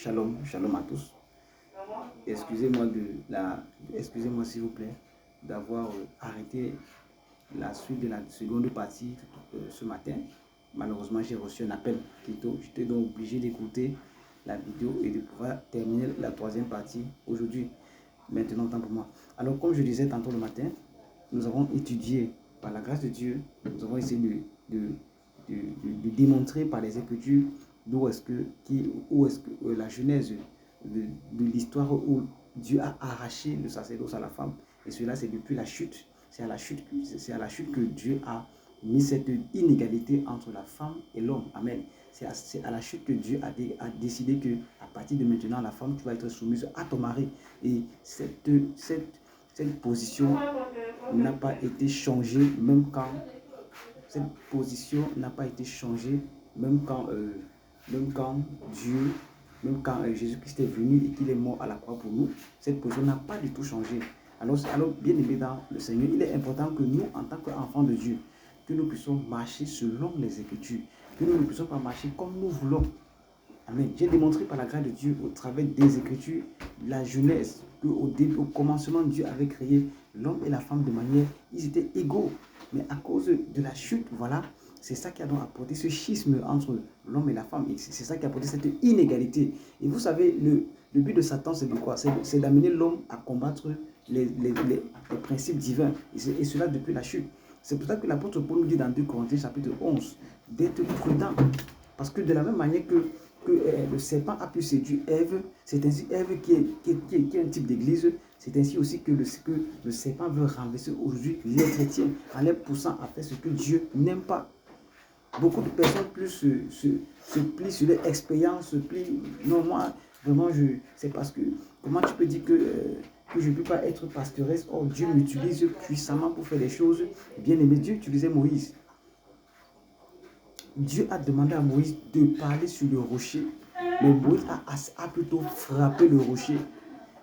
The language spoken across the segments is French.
Shalom, shalom à tous. Excusez-moi s'il vous plaît d'avoir arrêté la suite de la seconde partie ce matin. Malheureusement, j'ai reçu un appel plus tôt. J'étais donc obligé d'écouter la vidéo et de pouvoir terminer la troisième partie aujourd'hui. Maintenant, tant pour moi. Alors, comme je disais tantôt le matin, nous avons étudié par la grâce de Dieu, nous avons essayé de démontrer par les Écritures où est-ce que la genèse de l'histoire où Dieu a arraché le sacerdoce à la femme. Et cela, c'est depuis la chute. C'est à la chute que Dieu a mis cette inégalité entre la femme et l'homme. Amen. C'est à la chute que Dieu a décidé que à partir de maintenant, la femme, tu vas être soumise à ton mari. Et cette position n'a pas été changée même quand Jésus-Christ est venu et qu'il est mort à la croix pour nous. Cette position n'a pas du tout changé. Alors bien aimé dans le Seigneur, il est important que nous, en tant qu'enfants de Dieu, que nous puissions marcher selon les Écritures, que nous ne puissions pas marcher comme nous voulons. Amen. J'ai démontré par la grâce de Dieu, au travers des Écritures, la jeunesse, qu'au commencement, Dieu avait créé l'homme et la femme de manière, ils étaient égaux. Mais à cause de la chute, voilà, c'est ça qui a donc apporté ce schisme entre l'homme et la femme. Et c'est ça qui a apporté cette inégalité. Et vous savez, le but de Satan, c'est de quoi? C'est d'amener l'homme à combattre les principes divins. Et cela depuis la chute. C'est pour ça que l'apôtre Paul nous dit dans 2 Corinthiens chapitre 11 d'être prudent. Parce que de la même manière que le serpent a pu séduire Ève, c'est ainsi Ève qui est un type d'église, c'est ainsi aussi que le serpent veut renverser aujourd'hui les chrétiens en les poussant à faire ce que Dieu n'aime pas. Beaucoup de personnes plus se plient sur leur expérience, se plient. Non, moi, vraiment, c'est parce que comment tu peux dire que je ne peux pas être pastoresse? Or, Dieu m'utilise puissamment pour faire des choses. Bien aimé, Dieu utilisait Moïse. Dieu a demandé à Moïse de parler sur le rocher, mais Moïse a plutôt frappé le rocher.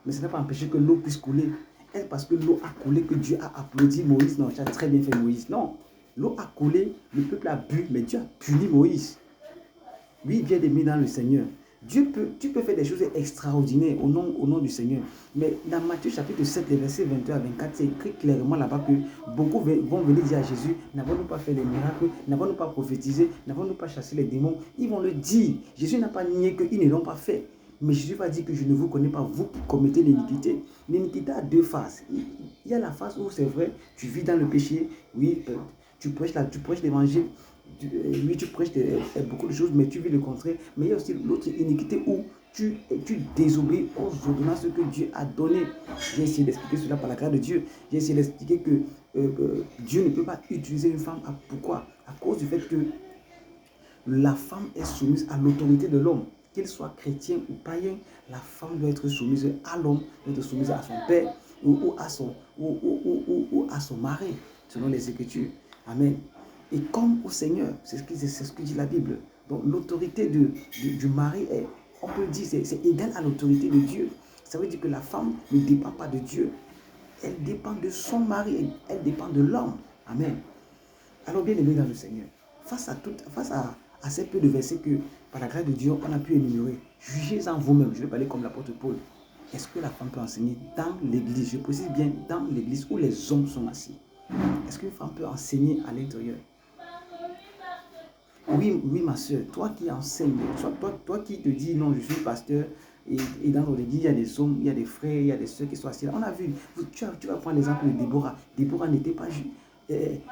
Mais ça n'a pas empêché que l'eau puisse couler. Est-ce parce que l'eau a coulé que Dieu a applaudi Moïse? Non, tu as très bien fait Moïse. Non, l'eau a coulé, le peuple a bu, mais Dieu a puni Moïse. Oui, bien aimé dans le Seigneur. Tu peux faire des choses extraordinaires au nom du Seigneur. Mais dans Matthieu chapitre 7, les versets 22 à 24, c'est écrit clairement là-bas que beaucoup vont venir dire à Jésus, n'avons-nous pas fait les miracles, n'avons-nous pas prophétisé, n'avons-nous pas chassé les démons? Ils vont le dire. Jésus n'a pas nié qu'ils ne l'ont pas fait. Mais Jésus va dire que je ne vous connais pas, vous qui commettez l'iniquité. L'iniquité a deux faces. Il y a la face où c'est vrai, tu vis dans le péché, oui, tu prêches l'évangile. Oui, tu prêches beaucoup de choses, mais tu vis le contraire. Mais il y a aussi l'autre iniquité où tu désobéis aux ordonnances que Dieu a données. J'ai essayé d'expliquer cela par la grâce de Dieu. J'ai essayé d'expliquer que Dieu ne peut pas utiliser une femme. Pourquoi? À cause du fait que la femme est soumise à l'autorité de l'homme. Qu'il soit chrétien ou païen, la femme doit être soumise à l'homme, doit être soumise à son père ou à son mari, selon les Écritures. Amen. Et comme au Seigneur, c'est ce que dit la Bible. Donc l'autorité du mari est, on peut dire, c'est égal à l'autorité de Dieu. Ça veut dire que la femme ne dépend pas de Dieu. Elle dépend de son mari, elle dépend de l'homme. Amen. Alors bien aimé dans le Seigneur, face à ces peu de versets que, par la grâce de Dieu, on a pu énumérer, jugez-en vous-même. Je vais parler comme l'apôtre Paul. Est-ce que la femme peut enseigner dans l'église? Je précise bien dans l'église où les hommes sont assis. Est-ce qu'une femme peut enseigner à l'intérieur? Oui, ma soeur, toi qui enseignes, toi qui te dis non, je suis pasteur, et dans l'église, il y a des hommes, il y a des frères, il y a des soeurs qui sont assis là. On a vu, tu vas prendre l'exemple de Déborah. Déborah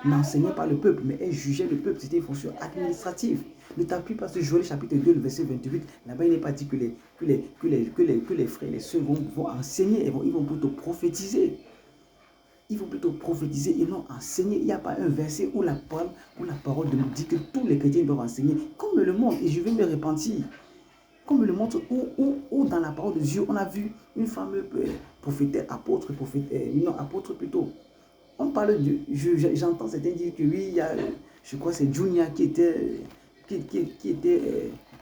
n'enseignait pas le peuple, mais elle jugeait le peuple. C'était une fonction administrative. Ne t'appuie pas sur Joël chapitre 2, le verset 28. Là-bas, il n'est pas dit que les frères et les soeurs vont enseigner, ils vont plutôt prophétiser. Il faut plutôt prophétiser et non enseigner. Il n'y a pas un verset où la parole nous dit que tous les chrétiens doivent enseigner. Comme le monde, et je vais me repentir. Comme le montre où dans la parole de Dieu, on a vu une femme prophétesse, apôtre plutôt. On parle de, j'entends certains dire que oui, il y a, je crois que c'est Junia qui était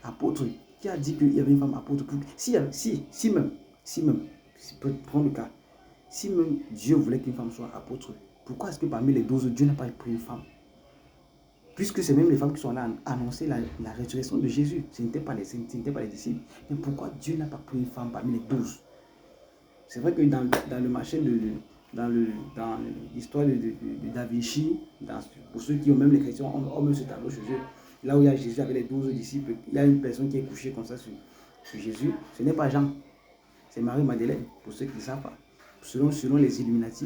apôtre, qui a dit qu'il y avait une femme apôtre. Si même, prends le cas, si même Dieu voulait qu'une femme soit apôtre, pourquoi est-ce que parmi les 12, Dieu n'a pas pris une femme? Puisque c'est même les femmes qui sont là à annoncer la résurrection de Jésus. Ce n'étaient pas les disciples. Mais pourquoi Dieu n'a pas pris une femme parmi les 12? C'est vrai que dans le marché dans l'histoire de Da Vinci, pour ceux qui ont même les chrétiens, ont même ce tableau chez eux. Là où il y a Jésus avec les 12 disciples, il y a une personne qui est couchée comme ça sur Jésus. Ce n'est pas Jean, c'est Marie-Madeleine, pour ceux qui ne savent pas. Selon les Illuminati,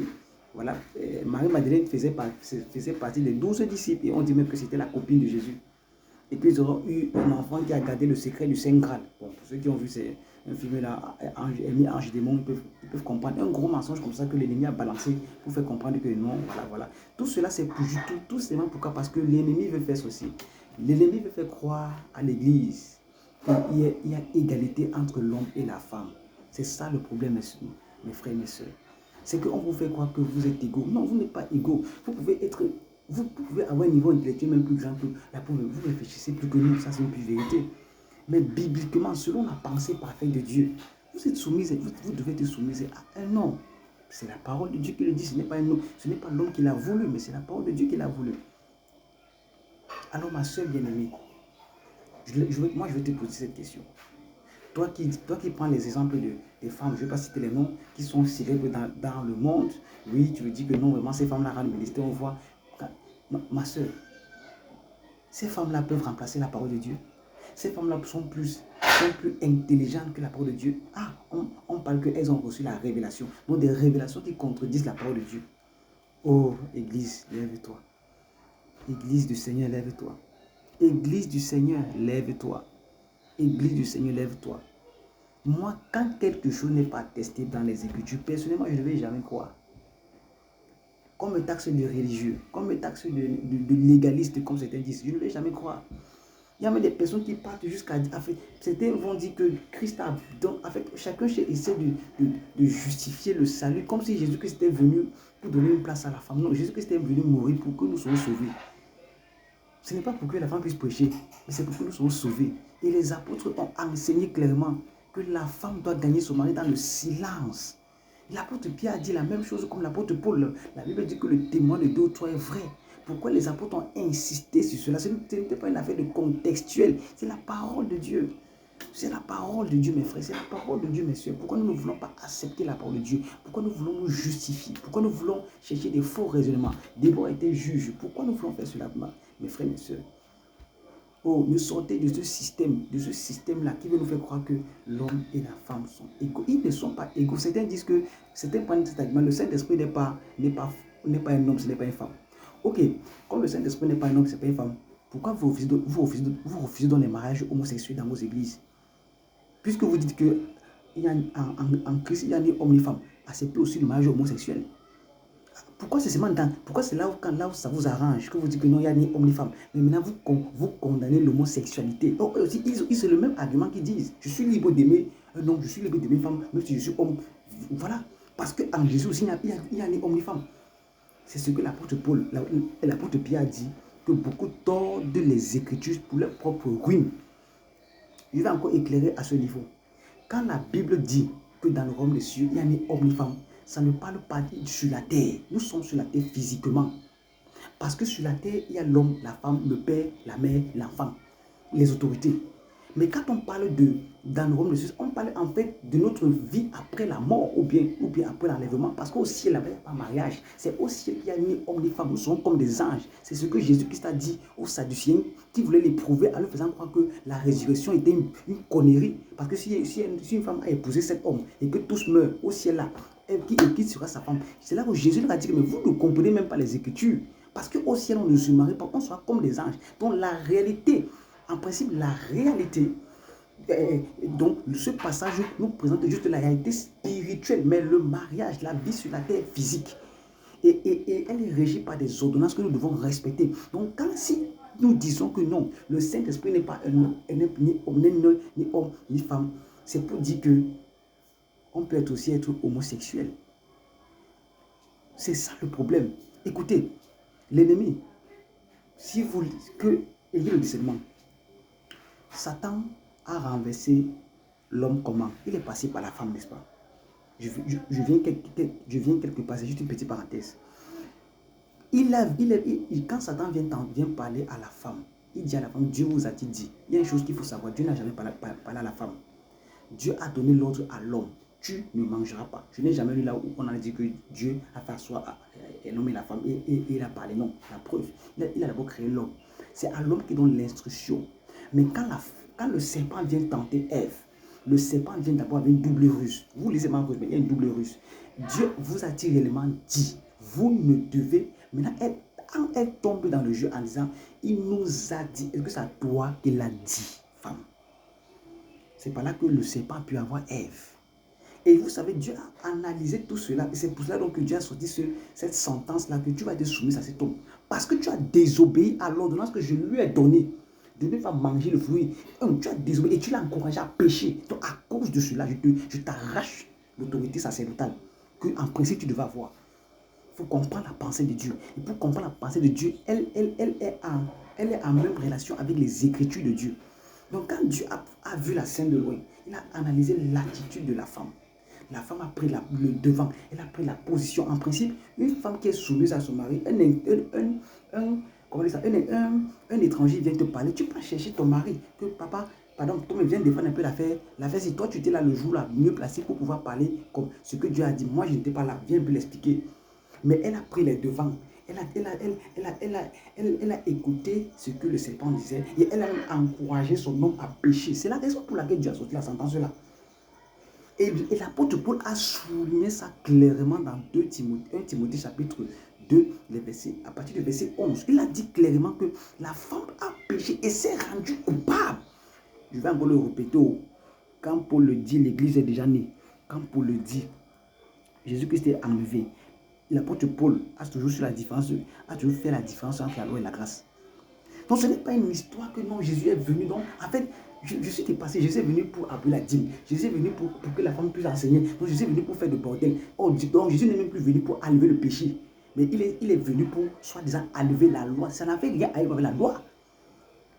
voilà, Marie-Madeleine faisait partie des 12 disciples et on dit même que c'était la copine de Jésus. Et qu'ils auront eu un enfant qui a gardé le secret du Saint Graal. Bon, pour ceux qui ont vu un film là, Ange et démon, ils peuvent comprendre. Un gros mensonge comme ça que l'ennemi a balancé pour faire comprendre que non, voilà. Tout cela, c'est tout simplement pourquoi? Parce que l'ennemi veut faire ceci. L'ennemi veut faire croire à l'église qu'il y a égalité entre l'homme et la femme. C'est ça le problème, mes frères et mes soeurs. C'est qu'on vous fait croire que vous êtes égaux. Non, vous n'êtes pas égaux. Vous pouvez avoir un niveau intellectuel même plus grand que la pauvre. Vous réfléchissez plus que nous, ça c'est une plus vérité. Mais bibliquement, selon la pensée parfaite de Dieu, vous êtes soumis, vous devez être soumis à un homme. C'est la parole de Dieu qui le dit, ce n'est pas l'homme qui l'a voulu, mais c'est la parole de Dieu qui l'a voulu. Alors ma soeur bien-aimée, moi je vais te poser cette question. Toi qui prends les exemples des femmes, je ne vais pas citer les noms, qui sont célèbres dans le monde, oui, tu me dis que non, vraiment, ces femmes-là rendent ministère, on voit. Ma soeur, ces femmes-là peuvent remplacer la parole de Dieu. Ces femmes-là sont plus intelligentes que la parole de Dieu. Ah, on parle qu'elles ont reçu la révélation. Donc des révélations qui contredisent la parole de Dieu. Oh, Église, lève-toi. Église du Seigneur, lève-toi. Église du Seigneur, lève-toi. Église du Seigneur, lève-toi. Moi, quand quelque chose n'est pas testé dans les Écritures, personnellement, je ne vais jamais croire. Qu'on me taxe de religieux, qu'on me taxe de légaliste, comme certains disent, je ne vais jamais croire. Il y a même des personnes qui partent jusqu'à dire, certains vont dire que Christ a, donc, chacun essaie de justifier le salut, comme si Jésus-Christ était venu pour donner une place à la femme. Non, Jésus-Christ est venu mourir pour que nous soyons sauvés. Ce n'est pas pour que la femme puisse prêcher, mais c'est pour que nous soyons sauvés. Et les apôtres ont enseigné clairement que la femme doit gagner son mari dans le silence. L'apôtre Pierre a dit la même chose comme l'apôtre Paul. La Bible dit que le témoin de deux ou trois est vrai. Pourquoi les apôtres ont insisté sur cela? Ce n'était pas une affaire de contextuel. C'est la parole de Dieu. C'est la parole de Dieu, mes frères. C'est la parole de Dieu, mes soeurs. Pourquoi nous ne voulons pas accepter la parole de Dieu? Pourquoi nous voulons nous justifier? Pourquoi nous voulons chercher des faux raisonnements? Déborah était juge. Pourquoi nous voulons faire cela, mes frères, mes soeurs? Oh, nous sortez de ce système-là qui veut nous faire croire que l'homme et la femme sont égaux. Ils ne sont pas égaux. Certains disent que, certains prennent cet argument, le Saint-Esprit n'est pas un homme, ce n'est pas une femme. Ok, comme le Saint-Esprit n'est pas un homme, ce n'est pas une femme, pourquoi vous refusez donc les mariages homosexuels dans vos églises? Puisque vous dites que en Christ, il y a ni homme ni femme, acceptez aussi le mariage homosexuel. Pourquoi c'est seulement pourquoi c'est là où ça vous arrange que vous dites que non, il n'y a ni homme ni femme. Mais maintenant, vous condamnez l'homosexualité. Oh, c'est le même argument qu'ils disent. Je suis libre d'aimer un homme, je suis libre d'aimer une femme, même si je suis homme. Voilà. Parce qu'en Jésus aussi, il n'y a ni homme ni femme. C'est ce que l'apôtre Paul, l'apôtre Pierre a dit, que beaucoup tordent les Écritures pour leur propre ruine. Je vais encore éclairer à ce niveau. Quand la Bible dit que dans le royaume des cieux, il n'y a ni homme ni femme, ça ne parle pas sur la terre. Nous sommes sur la terre physiquement. Parce que sur la terre, il y a l'homme, la femme, le père, la mère, l'enfant, les autorités. Mais quand on parle dans le royaume de Dieu, on parle en fait de notre vie après la mort ou bien après l'enlèvement. Parce qu'au ciel, il n'y a pas de mariage. C'est au ciel qu'il n'y a ni homme ni femme. Nous sommes comme des anges. C'est ce que Jésus-Christ a dit aux Sadduciens qui voulaient les prouver en leur faisant croire que la résurrection était une connerie. Parce que si une femme a épousé cet homme et que tous meurent au ciel là, qui sera sa femme? C'est là où Jésus leur a dit que mais vous ne comprenez même pas les Écritures. Parce qu'au ciel, on ne se marie pas, on sera comme des anges. Donc la réalité, en principe, la réalité, donc ce passage nous présente juste la réalité spirituelle, mais le mariage, la vie sur la terre physique. Et elle est régie par des ordonnances que nous devons respecter. Donc si nous disons que non, le Saint-Esprit n'est pas ni homme ni femme, c'est pour dire que on peut aussi être homosexuel. C'est ça le problème. Écoutez, l'ennemi, si vous ayez le discernement, Satan a renversé l'homme comment? Il est passé par la femme, n'est-ce pas? Je viens quelque part, c'est juste une petite parenthèse. Quand Satan vient parler à la femme, il dit à la femme, Dieu vous a-t-il dit? Il y a une chose qu'il faut savoir, Dieu n'a jamais parlé à la femme. Dieu a donné l'ordre à l'homme, tu ne mangeras pas. Je n'ai jamais lu là où on a dit que Dieu a fait asseoir l'homme et la femme et il a parlé. Non, la preuve, il a d'abord créé l'homme. C'est à l'homme qui donne l'instruction. Mais quand le serpent vient tenter Ève, le serpent vient d'abord avec une double ruse. Vous lisez ma ruse, mais il y a une double ruse. Dieu vous a-t-il réellement dit, vous ne devez... Maintenant, quand elle tombe dans le jeu en disant, il nous a dit, est-ce que c'est à toi qu'il a dit, femme? C'est par là que le serpent a pu avoir Ève. Et vous savez, Dieu a analysé tout cela. Et c'est pour cela donc que Dieu a sorti cette sentence-là, que tu vas être soumis à cet homme. Parce que tu as désobéi à l'ordonnance que je lui ai donnée. De ne pas manger le fruit. Tu as désobéi et tu l'as encouragé à pécher. Donc à cause de cela, je t'arrache l'autorité sacerdotale que en principe tu devais avoir. Il faut comprendre la pensée de Dieu. Et pour comprendre la pensée de Dieu, elle est en même relation avec les Écritures de Dieu. Donc quand Dieu a vu la scène de loin, il a analysé l'attitude de la femme. La femme a pris le devant, elle a pris la position. En principe, une femme qui est soumise à son mari, un étranger vient te parler, tu peux chercher ton mari, que papa, pardon, toi viens défendre un peu l'affaire. L'affaire, si toi tu étais là le jour là, mieux placé pour pouvoir parler comme ce que Dieu a dit. Moi, je n'étais pas là, viens un peu l'expliquer. Mais elle a pris les devants. Elle a écouté ce que le serpent disait et elle a encouragé son homme à pécher. C'est la raison pour laquelle Dieu a sorti la sentence là. Et l'apôtre Paul a souligné ça clairement dans 1 Timothée chapitre 2, à partir du verset 11. Il a dit clairement que la femme a péché et s'est rendue coupable. Je vais encore le répéter. Quand Paul le dit, l'église est déjà née. Quand Paul le dit, Jésus-Christ est enlevé. L'apôtre Paul a toujours fait la différence entre la loi et la grâce. Donc ce n'est pas une histoire que non, Jésus est venu. Donc en fait, je suis dépassé. Jésus est venu pour appeler la dîme. Jésus est venu pour que la femme puisse enseigner. Donc Jésus est venu pour faire de bordel. Donc Jésus n'est même plus venu pour enlever le péché. Mais il est venu pour soi-disant enlever la loi. Ça n'avait rien à voir avec la loi.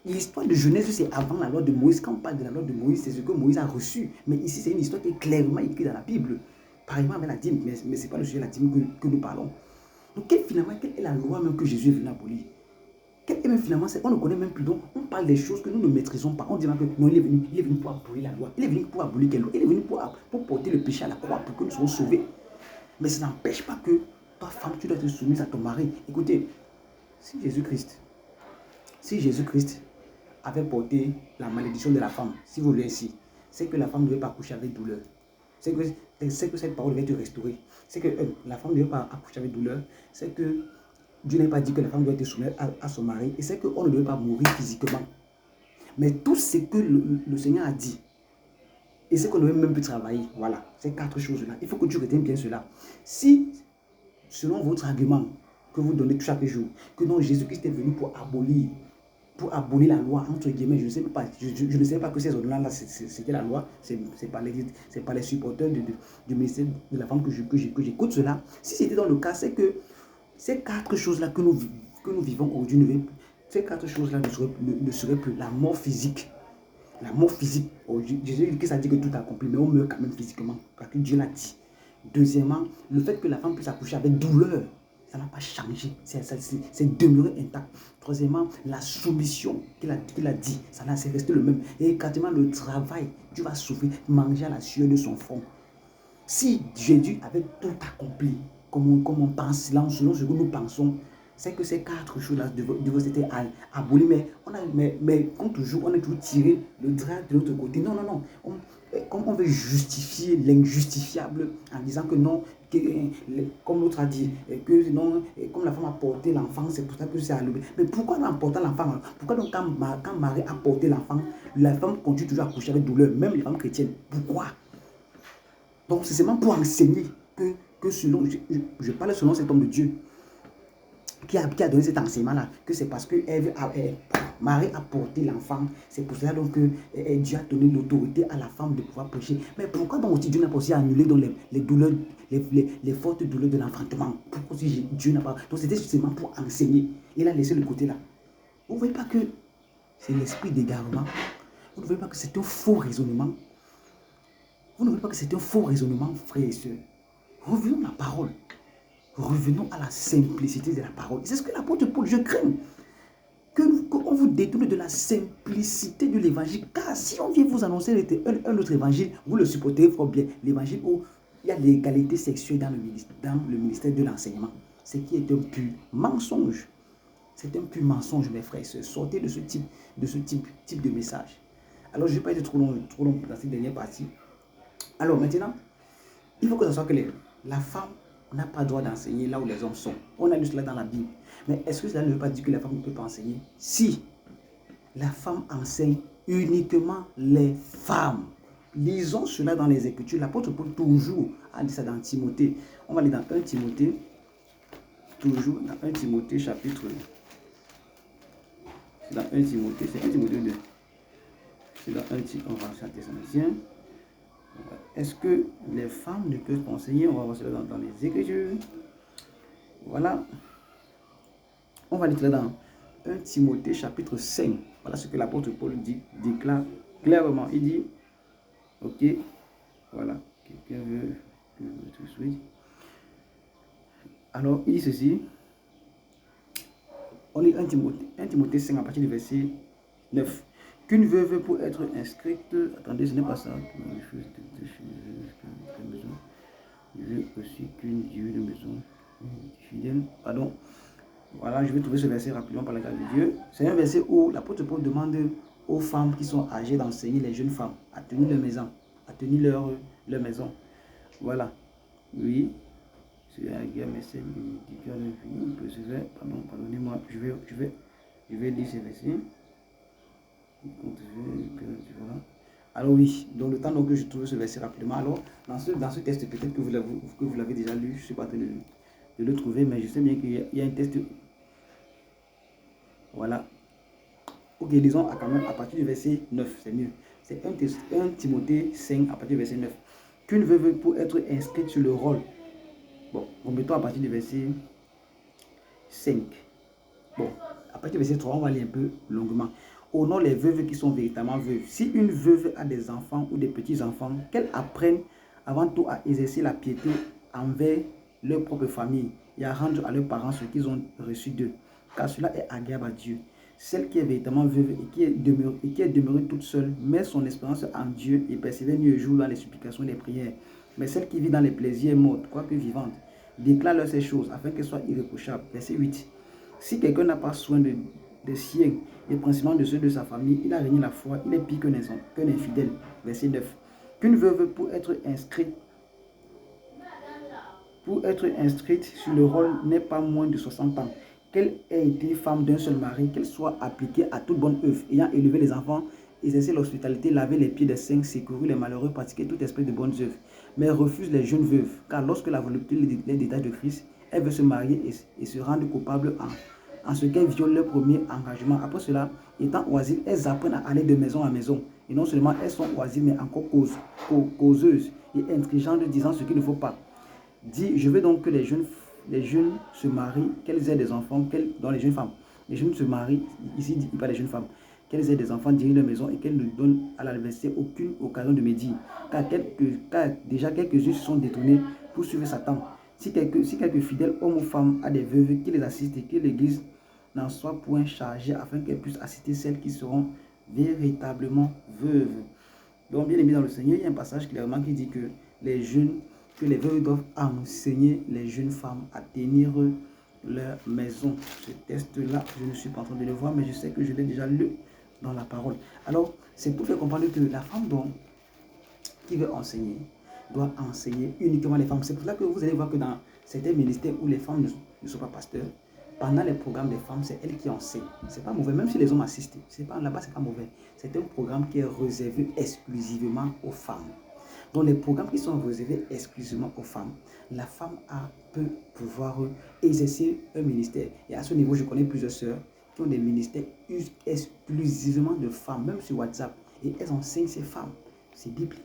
L'histoire de Genèse, c'est avant la loi de Moïse. Quand on parle de la loi de Moïse, c'est ce que Moïse a reçu. Mais ici, c'est une histoire qui est clairement écrite dans la Bible. Pareillement avec la dîme, mais ce n'est pas le sujet de la dîme que nous parlons. Donc, finalement, quelle est la loi même que Jésus est venu abolir? Finalement, on ne connaît même plus. Donc, on parle des choses que nous ne maîtrisons pas. On dit que non, il est venu pour abolir la loi. Il est venu pour abolir quelle loi? Il est venu pour porter le péché à la croix, pour que nous soyons sauvés. Mais ça n'empêche pas que toi, femme, tu dois être soumise à ton mari. Écoutez, si Jésus-Christ avait porté la malédiction de la femme, si vous voulez ici, c'est que la femme ne devait pas accoucher avec douleur. C'est que cette parole devait être restaurée. C'est que la femme ne devait pas accoucher avec douleur. C'est que Dieu n'a pas dit que la femme doit être soumise à son mari. Et c'est qu'on ne devait pas mourir physiquement. Mais tout ce que le Seigneur a dit, et c'est qu'on ne devait même plus travailler. Voilà, ces 4 choses-là. Il faut que tu retiennes bien cela. Si, selon votre argument que vous donnez chaque jour, que non, Jésus-Christ est venu pour abolir la loi, entre guillemets, je ne sais pas, je ne sais pas que ces ordonnances-là, c'était la loi, c'est pas les supporters du ministère de la femme que j'écoute cela. Si c'était dans le cas, c'est que ces 4 choses-là que nous vivons aujourd'hui, ces 4 choses-là ne seraient plus la mort physique. La mort physique, Jésus a dit que tout est accompli, mais on meurt quand même physiquement, parce que Dieu l'a dit. Deuxièmement, le fait que la femme puisse accoucher avec douleur, ça n'a pas changé, c'est demeuré intact. Troisièmement, la soumission qu'il a dit, c'est resté le même. Et quatrièmement, le travail, Dieu va souffrir, manger à la sueur de son front. Si Jésus avait tout accompli, comme on pense, là, selon ce que nous pensons, c'est que ces 4 choses-là devaient être abolies. Mais comme toujours, on a toujours tiré le drap de l'autre côté. Non. Comme on veut justifier l'injustifiable en disant que non, comme l'autre a dit, que non, comme la femme a porté l'enfant, c'est pour ça que c'est allumé. Mais pourquoi en portant l'enfant? Pourquoi donc quand Marie a porté l'enfant, la femme continue toujours à coucher avec douleur, même les femmes chrétiennes? Pourquoi? Donc c'est seulement pour enseigner que selon, je parle selon cet homme de Dieu, qui a donné cet enseignement-là, que c'est parce que Marie a porté l'enfant, c'est pour cela donc que Dieu a donné l'autorité à la femme de pouvoir prêcher. Mais pourquoi donc aussi Dieu n'a pas aussi annulé donc les douleurs, les fortes douleurs de l'enfantement? Pourquoi aussi Dieu n'a pas... Donc c'était justement pour enseigner. Il a laissé le côté là. Vous ne voyez pas que c'est l'esprit d'égarement? Vous ne voyez pas que c'est un faux raisonnement? Vous ne voyez pas que c'est un faux raisonnement, frères et sœurs? Revenons à la parole. revenons à la simplicité de la parole. C'est ce que l'apôtre Paul, je crains. Qu'on vous détourne de la simplicité de l'évangile. Car si on vient vous annoncer un autre évangile, vous le supportez fort bien. L'évangile où il y a l'égalité sexuelle dans le ministère de l'enseignement. Ce qui est un pur mensonge. C'est un pur mensonge, mes frères et sœurs. Sortez de ce type de message. Alors, je ne vais pas être trop long dans cette dernière partie. Alors, maintenant, il faut que ce soit clair. La femme n'a pas le droit d'enseigner là où les hommes sont. On a lu cela dans la Bible. Mais est-ce que cela ne veut pas dire que la femme ne peut pas enseigner? Si, la femme enseigne uniquement les femmes. Lisons cela dans les Écritures. L'apôtre Paul toujours a dit ça dans Timothée. On va aller dans 1 Timothée. Toujours dans 1 Timothée chapitre. C'est dans 1 Timothée, c'est 1 Timothée 2. C'est dans 1 Timothée, on va chanter Thessaloniciens. Est-ce que les femmes ne peuvent pas enseigner? On va voir cela dans les Écritures. Voilà. On va lire cela dans 1 Timothée chapitre 5. Voilà ce que l'apôtre Paul déclare clairement. Il dit, ok, voilà, quelqu'un veut que je te souhaite. Alors, il dit ceci. On lit 1 Timothée 5 à partir du verset 9. Qu'une veuve pour être inscrite, attendez, ce n'est pas ça. Je veux aussi qu'une dieu de maison fidèle, pardon. Voilà, je vais trouver ce verset rapidement par la grâce de Dieu. C'est un verset où l'apôtre Paul demande aux femmes qui sont âgées d'enseigner les jeunes femmes à tenir leur maison, à tenir leur maison. Voilà. Oui. C'est la guerre, mais c'est du cœur de vie. Que c'est vrai. Pardonnez-moi. Je vais lire ce verset. Voilà. Alors oui, donc le temps donc que je trouve ce verset rapidement. Alors, dans ce texte, peut-être que vous l'avez déjà lu, je ne suis pas en train de le trouver, mais je sais bien qu'il y a un texte. Voilà. Ok, disons quand même à partir du verset 9, c'est mieux. C'est 1 Timothée 5 à partir du verset 9. Qu'une veuve pour être inscrite sur le rôle. Bon, remettons à partir du verset 5. Bon, à partir du verset 3, on va lire un peu longuement. Honore les veuves qui sont véritablement veuves. Si une veuve a des enfants ou des petits-enfants, qu'elles apprennent avant tout à exercer la piété envers leur propre famille et à rendre à leurs parents ce qu'ils ont reçu d'eux, car cela est agréable à Dieu. Celle qui est véritablement veuve et qui est demeurée toute seule met son espérance en Dieu et persévère nuit et jour dans les supplications et les prières. Mais celle qui vit dans les plaisirs est morte, quoique vivante. Déclare-leur ces choses afin qu'elles soient irréprochables. Verset 8. Si quelqu'un n'a pas soin des siens et principalement de ceux de sa famille, il a renié la foi, il est pire qu'un infidèle. Verset 9. Qu'une veuve pour être inscrite sur le rôle n'est pas moins de 60 ans. Qu'elle ait été femme d'un seul mari, qu'elle soit appliquée à toute bonne œuvre, ayant élevé les enfants, exercé l'hospitalité, lavé les pieds des saints, secouru les malheureux, pratiqué toute espèce de bonnes œuvres. Mais refuse les jeunes veuves, car lorsque la volonté les détache de Christ, elle veut se marier et se rendre coupable en ce qu'elles violent leur premier engagement. Après cela, étant oisives, elles apprennent à aller de maison en maison. Et non seulement elles sont oisives, mais encore causeuses et intelligentes, disant ce qu'il ne faut pas. Dit, je veux donc que les jeunes se marient, qu'elles aient des enfants, dans les jeunes femmes. Les jeunes se marient, ici il parle des jeunes femmes, qu'elles aient des enfants, dirigent leur maison et qu'elles ne donnent à l'adversaire aucune occasion de médire. Car déjà quelques-uns se sont détournés pour suivre Satan. Si quelques fidèles hommes ou femmes a des veuves qui les assistent et que l'Église n'en soit point chargée afin qu'elles puissent assister celles qui seront véritablement veuves. Donc bien aimé dans le Seigneur, il y a un passage clairement qui dit que les veuves doivent enseigner les jeunes femmes à tenir leur maison. Ce texte-là, je ne suis pas en train de le voir, mais je sais que je l'ai déjà lu dans la parole. Alors, c'est pour faire comprendre que la femme qui veut enseigner, doit enseigner uniquement les femmes. C'est pour ça que vous allez voir que dans certains ministères où les femmes ne sont pas pasteurs, pendant les programmes des femmes, c'est elles qui enseignent. C'est pas mauvais, même si les hommes assistent. Là-bas, c'est pas mauvais. C'est un programme qui est réservé exclusivement aux femmes. Dans les programmes qui sont réservés exclusivement aux femmes, la femme peut pouvoir exercer un ministère. Et à ce niveau, je connais plusieurs sœurs qui ont des ministères exclusivement de femmes, même sur WhatsApp. Et elles enseignent ces femmes. C'est biblique.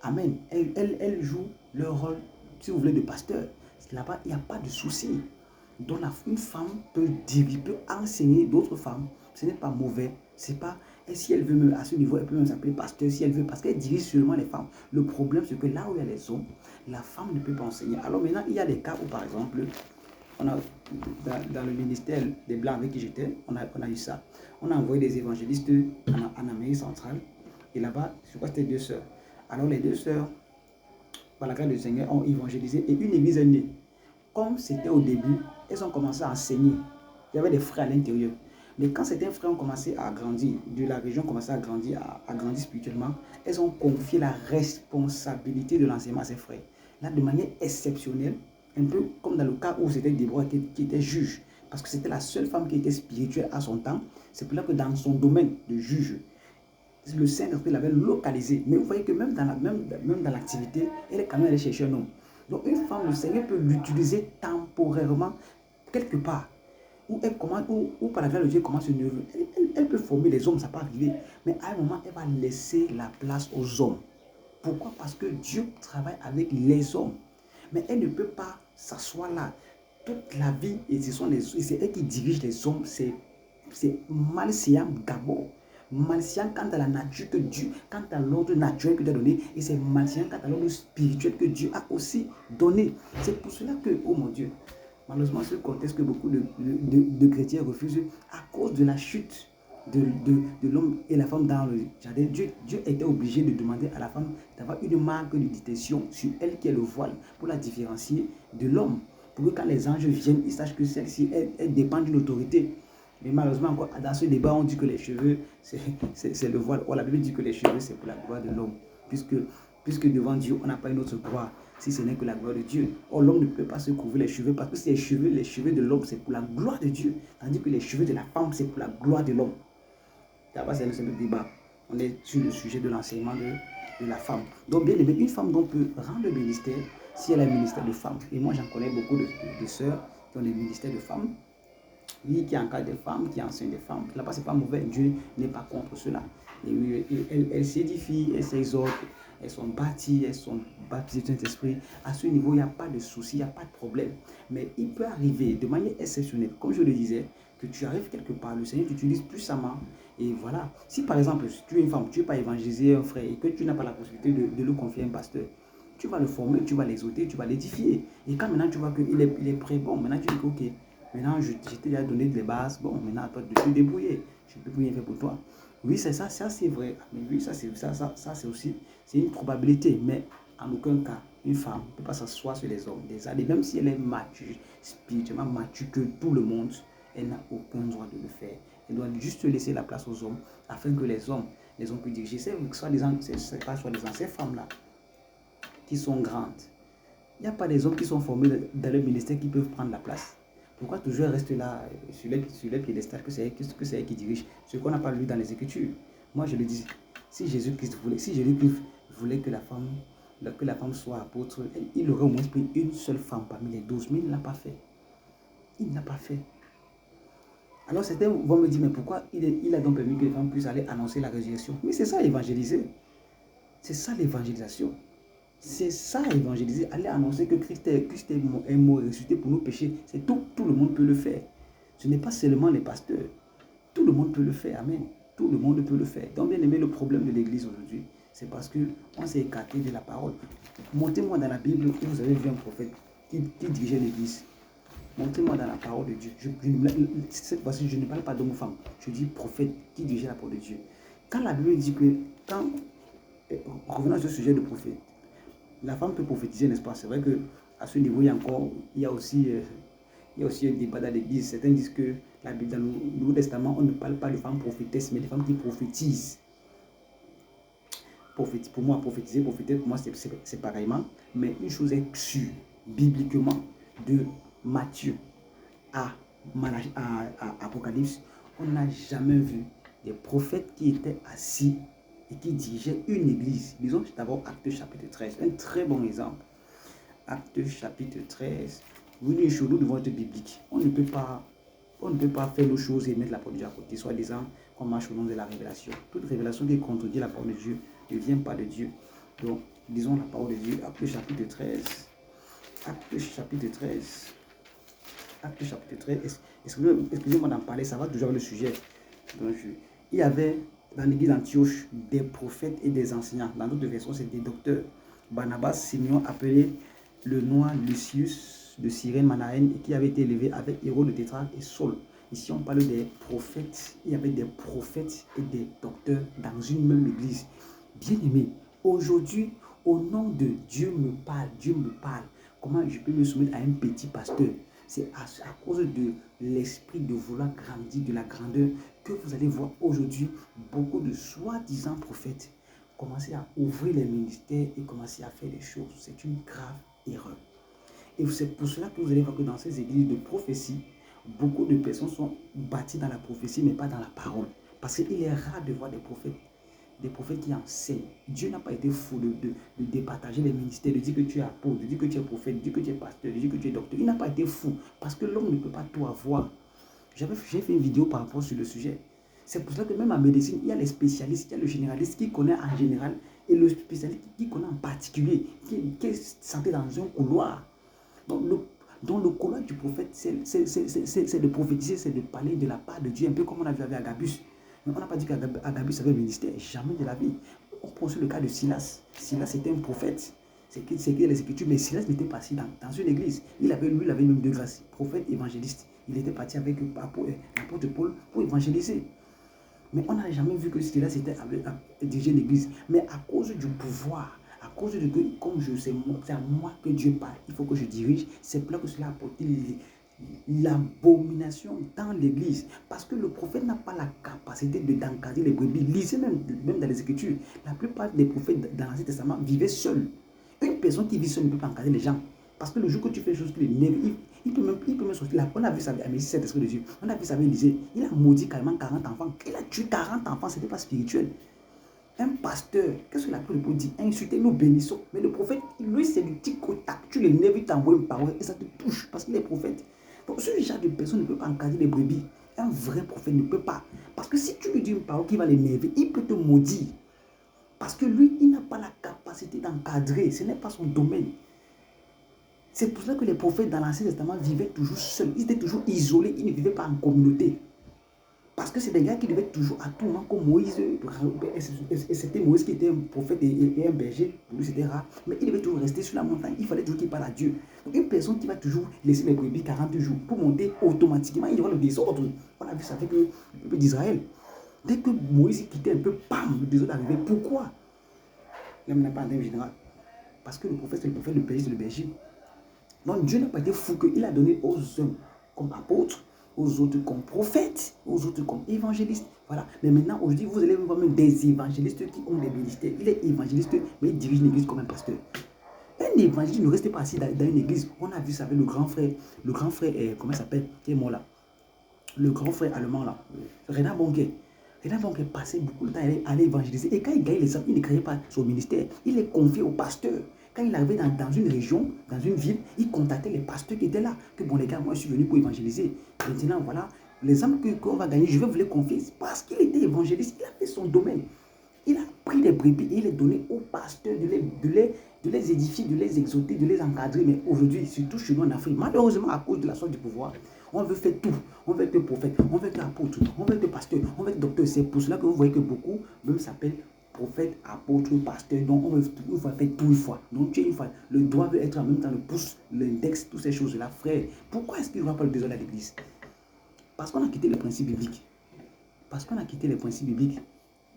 Amen. Elles jouent leur rôle, si vous voulez, de pasteur. Là-bas, il n'y a pas de souci. Donc, une femme peut enseigner d'autres femmes. Ce n'est pas mauvais. C'est pas Et si elle veut même, à ce niveau, elle peut même s'appeler pasteur si elle veut, parce qu'elle dirige seulement les femmes. Le problème, c'est que là où il y a les hommes, la femme ne peut pas enseigner. Alors maintenant, il y a des cas où, par exemple, on a, dans le ministère des Blancs avec qui j'étais, on a eu ça. On a envoyé des évangélistes en Amérique centrale. Et là-bas, je crois que c'était 2 sœurs. Alors les 2 sœurs, par la grâce du Seigneur, ont évangélisé et une église est née. Comme c'était au début, elles ont commencé à enseigner. Il y avait des frères à l'intérieur. Mais quand certains frères ont commencé à grandir, de la région commencé à grandir, à grandir spirituellement, elles ont confié la responsabilité de l'enseignement à ses frères. Là, de manière exceptionnelle, un peu comme dans le cas où c'était Déborah qui était juge, parce que c'était la seule femme qui était spirituelle à son temps. C'est pour ça que dans son domaine de juge, le Saint-Esprit l'avait localisé. Mais vous voyez que même dans l'activité, elle est quand même allée chercher un homme. Donc une femme, le Seigneur peut l'utiliser temporairement quelque part. Où elle commence, où par la grâce de Dieu commence une œuvre. Elle peut former les hommes, ça peut arriver. Mais à un moment, elle va laisser la place aux hommes. Pourquoi? Parce que Dieu travaille avec les hommes. Mais elle ne peut pas s'asseoir là toute la vie. Et c'est elle qui dirige les hommes. C'est malséant d'abord. Malséant quant à la nature que Dieu, quant à l'ordre naturel que Dieu a donné. Et c'est malséant quant à l'ordre spirituel que Dieu a aussi donné. C'est pour cela que, oh mon Dieu, malheureusement, ce contexte que beaucoup de chrétiens refusent à cause de la chute de l'homme et la femme dans le jardin. Dieu était obligé de demander à la femme d'avoir une marque de distinction sur elle qui est le voile pour la différencier de l'homme. Pour que quand les anges viennent, ils sachent que celle-ci, elle dépend d'une autorité. Mais malheureusement, encore, dans ce débat, on dit que les cheveux, c'est le voile. Or, la Bible dit que les cheveux, c'est pour la gloire de l'homme. Puisque devant Dieu, on n'a pas une autre gloire, si ce n'est que la gloire de Dieu. Or, l'homme ne peut pas se couvrir les cheveux, parce que les cheveux de l'homme, c'est pour la gloire de Dieu. Tandis que les cheveux de la femme, c'est pour la gloire de l'homme. Là-bas, c'est le débat. On est sur le sujet de l'enseignement de la femme. Donc, bien aimé, une femme donc peut rendre le ministère si elle a un ministère de femme. Et moi, j'en connais beaucoup de sœurs qui ont des ministères de femmes. Oui, qui encadre des femmes, qui enseigne des femmes. Là-bas, ce n'est pas mauvais. Dieu n'est pas contre cela. Et oui, elles s'édifient, elles s'exhortent, elles sont bâties, elles sont baptisées du Saint-Esprit. À ce niveau, il n'y a pas de souci, il n'y a pas de problème. Mais il peut arriver de manière exceptionnelle, comme je le disais, que tu arrives quelque part, le Seigneur t'utilise puissamment. Et voilà. Si par exemple, si tu es une femme, tu ne veux pas évangéliser un frère et que tu n'as pas la possibilité de le confier à un pasteur, tu vas le former, tu vas l'exhorter, tu vas l'édifier. Et quand maintenant tu vois qu'il est prêt, bon, maintenant tu dis que ok. Maintenant, je t'ai déjà donné des bases. Bon, maintenant, à toi de te débrouiller. Je ne peux plus rien faire pour toi. Oui, c'est ça, c'est vrai. Mais oui, ça c'est aussi, c'est une probabilité. Mais en aucun cas, une femme ne peut pas s'asseoir sur les hommes. Et même si elle est mature, spirituellement mature que tout le monde, elle n'a aucun droit de le faire. Elle doit juste laisser la place aux hommes afin que les hommes puissent diriger. C'est pas soi-disant ces femmes-là qui sont grandes. Il n'y a pas des hommes qui sont formés dans le ministère qui peuvent prendre la place. Pourquoi toujours rester là sur les piédestals que c'est elle qui dirige ce qu'on n'a pas lu dans les Écritures? Moi, je le dis, si Jésus-Christ voulait que la femme soit apôtre, il aurait au moins pris une seule femme parmi les 12, mais il ne l'a pas fait. Il ne l'a pas fait. Alors certains vont me dire, mais pourquoi il a donc permis que les femmes puissent aller annoncer la résurrection? Mais c'est ça évangéliser. C'est ça l'évangélisation. C'est ça évangéliser, aller annoncer que Christ est mort et ressuscité pour nos péchés. C'est tout le monde peut le faire. Ce n'est pas seulement les pasteurs. Tout le monde peut le faire, amen. Tout le monde peut le faire. Donc bien aimé, le problème de l'église aujourd'hui, c'est parce qu'on s'est écarté de la parole. Montez-moi dans la Bible où vous avez vu un prophète qui dirigeait l'église. Montrez-moi dans la parole de Dieu. Cette fois-ci, je ne parle pas d'homme ou femme. Je dis prophète qui dirigeait la parole de Dieu. Quand la Bible dit que, revenons à ce sujet de prophète, la femme peut prophétiser, n'est-ce pas? C'est vrai qu'à ce niveau, il y a aussi un débat dans l'église. Certains disent que la Bible, dans le Nouveau Testament, on ne parle pas de femmes prophétesses, mais de femmes qui prophétisent. Pour moi, prophétiser, prophéter, pour moi, c'est pareillement. Mais une chose est sûre, bibliquement, de Matthieu à Apocalypse, on n'a jamais vu des prophètes qui étaient assis et qui dirigeaient une église. Disons d'abord Actes chapitre 13, un très bon exemple. Actes chapitre 13, une chose, nous devons être biblique. On ne peut pas faire nos choses et mettre la parole de Dieu à côté, soit disant qu'on marche au nom de la révélation. Toute révélation qui contredit la parole de Dieu ne vient pas de Dieu. Donc, disons la parole de Dieu, Actes chapitre 13. Actes chapitre 13. Actes chapitre 13. Excusez-moi d'en parler, ça va toujours avec le sujet. Donc, il y avait dans l'église d'Antioche des prophètes et des enseignants. Dans d'autres versions, c'est des docteurs. Barnabas, Simeon, appelé le noir Lucius de Cyrène Manaène, et qui avait été élevé avec Hérode le tétrarque et Saul. Ici, on parle des prophètes. Il y avait des prophètes et des docteurs dans une même église. Bien-aimé, aujourd'hui, au nom de Dieu me parle, Dieu me parle. Comment je peux me soumettre à un petit pasteur? C'est à cause de l'esprit de vouloir grandir, de la grandeur, que vous allez voir aujourd'hui beaucoup de soi-disant prophètes commencer à ouvrir les ministères et commencer à faire des choses. C'est une grave erreur. Et c'est pour cela que vous allez voir que dans ces églises de prophétie, beaucoup de personnes sont bâties dans la prophétie, mais pas dans la parole. Parce qu'il est rare de voir des prophètes qui enseignent. Dieu n'a pas été fou de départager les ministères, de dire que tu es apôtre, de dire que tu es prophète, de dire que tu es pasteur, de dire que tu es docteur. Il n'a pas été fou, parce que l'homme ne peut pas tout avoir. J'ai fait une vidéo par rapport sur le sujet. C'est pour cela que même en médecine, il y a les spécialistes, il y a le généraliste qui connaît en général et le spécialiste qui connaît en particulier, qui est santé dans un couloir. Donc le couloir du prophète, c'est de prophétiser, c'est de parler de la part de Dieu, un peu comme on a vu avec Agabus. Mais on n'a pas dit qu'Agabus avait un ministère, jamais de la vie. On prend sur le cas de Silas. Silas était un prophète. C'est qui les Écritures, mais Silas n'était pas assis dans une église. Il avait même deux grâces, prophète, évangéliste. Il était parti avec l'apôtre Paul pour évangéliser. Mais on n'a jamais vu que Silas était dirigé l'église. Mais à cause du pouvoir, à cause de que, comme c'est à moi que Dieu parle, il faut que je dirige, c'est pour là que cela a apporté l'abomination dans l'église. Parce que le prophète n'a pas la capacité d'encadrer les brebis. Lisez même dans les Écritures, la plupart des prophètes dans l'Ancien Testament vivaient seuls. Une personne qui vit seule ne peut pas encadrer les gens. Parce que le jour que tu fais des choses qui l'énervent, il peut même sortir là. On a vu ça avec cet esprit de Dieu. On a vu ça avec Élisée. Il a maudit carrément 40 enfants. Il a tué 40 enfants. Ce n'était pas spirituel. Un pasteur, qu'est-ce que la parole dit? Insulter, nous bénissons. Mais le prophète, lui, c'est du petit contact. Tu l'énerves, il t'envoie une parole et ça te touche parce qu'il est prophète. Donc, ce genre de personne ne peut pas encadrer les brebis. Un vrai prophète ne peut pas. Parce que si tu lui dis une parole qui va l'énerver, il peut te maudire. Parce que lui, il n'a pas la capacité d'encadrer. Ce n'est pas son domaine. C'est pour cela que les prophètes dans l'Ancien Testament vivaient toujours seuls. Ils étaient toujours isolés. Ils ne vivaient pas en communauté. Parce que c'est des gars qui devaient toujours à tout moment, comme Moïse, et c'était Moïse qui était un prophète et un berger, pour lui c'était rare, mais il devait toujours rester sur la montagne, il fallait toujours qu'il parle à Dieu. Donc une personne qui va toujours laisser les brebis 40 jours pour monter automatiquement, il y aura le désordre. On a vu ça avec le peuple d'Israël. Dès que Moïse quittait un peu, bam, le désordre arrivait. Pourquoi? L'homme n'a pas en général. Parce que le prophète, c'est le prophète, le berger, c'est le berger. Donc Dieu n'a pas été fou qu'il a donné aux hommes comme apôtres, aux autres comme prophètes, aux autres comme évangélistes. Voilà. Mais maintenant, aujourd'hui, vous allez voir même des évangélistes qui ont des ministères. Il est évangéliste, mais il dirige une église comme un pasteur. Un évangéliste ne reste pas assis dans une église. On a vu ça avec le grand frère, comment il s'appelle, qui est mort là. Le grand frère allemand là, Reinhard Bonnke. Reinhard Bonnke passait beaucoup de temps à aller évangéliser. Et quand il gagnait les hommes, il ne créait pas son ministère. Il est confié au pasteur. Quand il arrivait dans une région, dans une ville, il contactait les pasteurs qui étaient là. Que bon les gars, moi je suis venu pour évangéliser. Maintenant voilà, les âmes qu'on va gagner, je vais vous les confier. Parce qu'il était évangéliste, il a fait son domaine. Il a pris les brebis et il les donné aux pasteurs de les édifier, de les exhorter, de les encadrer. Mais aujourd'hui, surtout chez nous en Afrique, malheureusement à cause de la sorte du pouvoir, on veut faire tout. On veut être prophète, on veut être apôtre, on veut être pasteur, on veut être docteur. C'est pour cela que vous voyez que beaucoup même s'appellent prophète, apôtre, pasteur. Donc on veut faire tout une fois. Donc tu es une fois. Le doigt veut être en même temps le pouce, l'index, toutes ces choses-là. Frère, pourquoi est-ce qu'il ne va pas le désordre à l'église? Parce qu'on a quitté les principes bibliques. Parce qu'on a quitté les principes bibliques.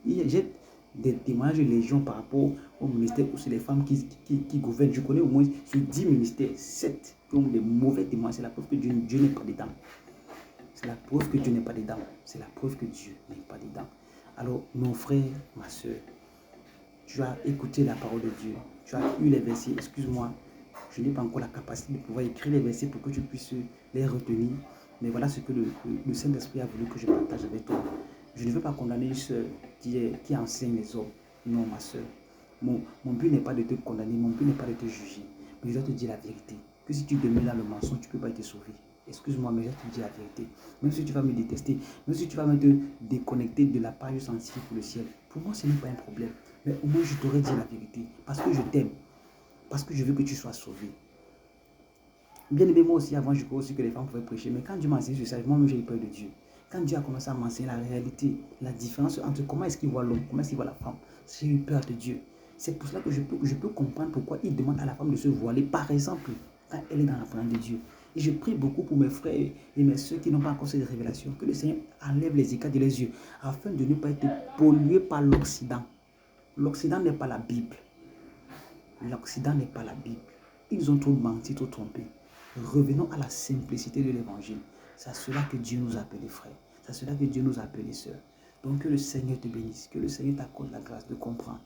J'ai des témoignages légion par rapport au ministère où c'est les femmes qui gouvernent. Je connais au moins sur 10 ministères, 7 qui ont des mauvais témoignages. C'est la preuve que Dieu n'est pas dedans. C'est la preuve que Dieu n'est pas dedans. C'est la preuve que Dieu n'est pas dedans. Alors, mon frère, ma soeur, tu as écouté la parole de Dieu. Tu as eu les versets. Excuse-moi, je n'ai pas encore la capacité de pouvoir écrire les versets pour que tu puisses les retenir. Mais voilà ce que le Saint-Esprit a voulu que je partage avec toi. Je ne veux pas condamner une soeur qui enseigne les hommes. Non, ma soeur. Mon but n'est pas de te condamner, mon but n'est pas de te juger. Mais je dois te dire la vérité. Que si tu demeures dans le mensonge, tu ne peux pas être sauvé. Excuse-moi, mais je te dis la vérité. Même si tu vas me détester, même si tu vas me déconnecter de la page scientifique pour le ciel, pour moi, ce n'est pas un problème. Mais au moins, je t'aurais dit la vérité. Parce que je t'aime. Parce que je veux que tu sois sauvé. Bien aimé, moi aussi, avant, je crois aussi que les femmes pouvaient prêcher. Mais quand Dieu m'a enseigné sur ça, moi-même, j'ai eu peur de Dieu. Quand Dieu a commencé à m'enseigner la réalité, la différence entre comment est-ce qu'il voit l'homme, comment est-ce qu'il voit la femme, j'ai eu peur de Dieu. C'est pour cela que je peux comprendre pourquoi il demande à la femme de se voiler, par exemple, quand elle est dans la présence de Dieu. Et je prie beaucoup pour mes frères et mes soeurs qui n'ont pas encore cette révélation, que le Seigneur enlève les écailles de les yeux, afin de ne pas être pollué par l'Occident. L'Occident n'est pas la Bible. L'Occident n'est pas la Bible. Ils ont trop menti, trop trompé. Revenons à la simplicité de l'évangile. C'est à cela que Dieu nous a appelés frères. C'est à cela que Dieu nous a appelés sœurs. Donc que le Seigneur te bénisse, que le Seigneur t'accorde la grâce de comprendre,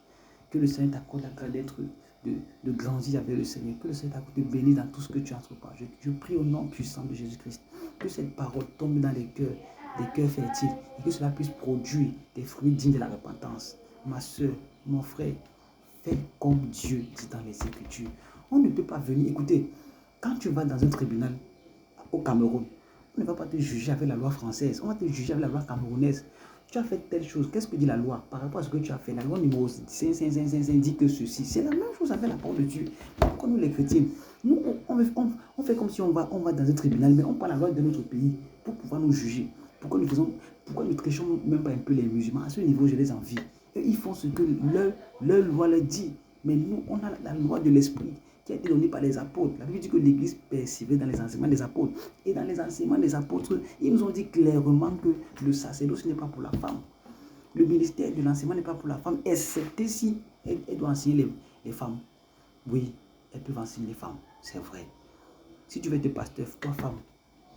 que le Seigneur t'accorde la grâce de grandir avec le Seigneur, que le Seigneur t'accorde de bénir dans tout ce que tu entreprends. Je prie au nom puissant de Jésus-Christ, que cette parole tombe dans les cœurs fertiles, et que cela puisse produire des fruits dignes de la repentance. Ma soeur, mon frère, fais comme Dieu dit dans les Écritures. On ne peut pas venir, écoutez, quand tu vas dans un tribunal au Cameroun, on ne va pas te juger avec la loi française, on va te juger avec la loi camerounaise. Tu as fait telle chose, qu'est-ce que dit la loi par rapport à ce que tu as fait? La loi numéro 555 dit que ceci. C'est la même chose avec la parole de Dieu. Pourquoi nous les chrétiens, nous on fait comme si on va dans un tribunal, mais on prend la loi de notre pays pour pouvoir nous juger. Pourquoi nous trichons même pas un peu les musulmans? À ce niveau, je les envie. Et ils font ce que leur loi leur dit. Mais nous, on a la loi de l'esprit qui a été donnée par les apôtres. La Bible dit que l'Église persévère dans les enseignements des apôtres. Et dans les enseignements des apôtres, ils nous ont dit clairement que le sacerdoce n'est pas pour la femme. Le ministère de l'enseignement n'est pas pour la femme, excepté si elle doit enseigner les femmes. Oui, elles peuvent enseigner les femmes, c'est vrai. Si tu veux être pasteur, toi femme,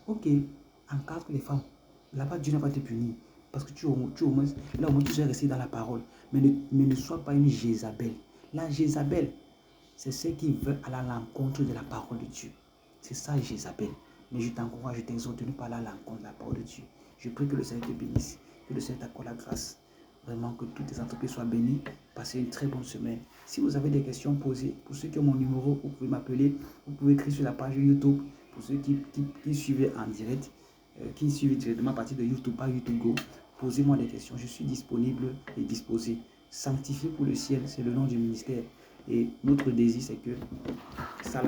ok, encadre les femmes. Là-bas, Dieu ne va pas te punir. Parce que tu au moins, là au moins tu seras resté dans la parole. Mais ne sois pas une Jézabel. La Jézabel, c'est celle qui veut aller à l'encontre de la parole de Dieu. C'est ça Jézabel. Mais je t'encourage, je t'exhorte de ne pas aller à l'encontre de la parole de Dieu. Je prie que le Seigneur te bénisse, que le Seigneur t'accorde la grâce. Vraiment que toutes tes entreprises soient bénies. Passez une très bonne semaine. Si vous avez des questions posées, pour ceux qui ont mon numéro, vous pouvez m'appeler. Vous pouvez écrire sur la page YouTube. Pour ceux qui suivent en direct, qui suivent directement à partir de YouTube, pas YouTube Go, posez-moi des questions. Je suis disponible et disposé. Sanctifié pour le ciel, c'est le nom du ministère. Et notre désir, c'est que ça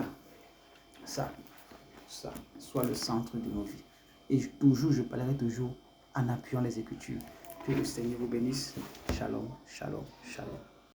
soit le centre de nos vies. Et toujours, je parlerai toujours en appuyant les Écritures. Que le Seigneur vous bénisse. Shalom, shalom, shalom.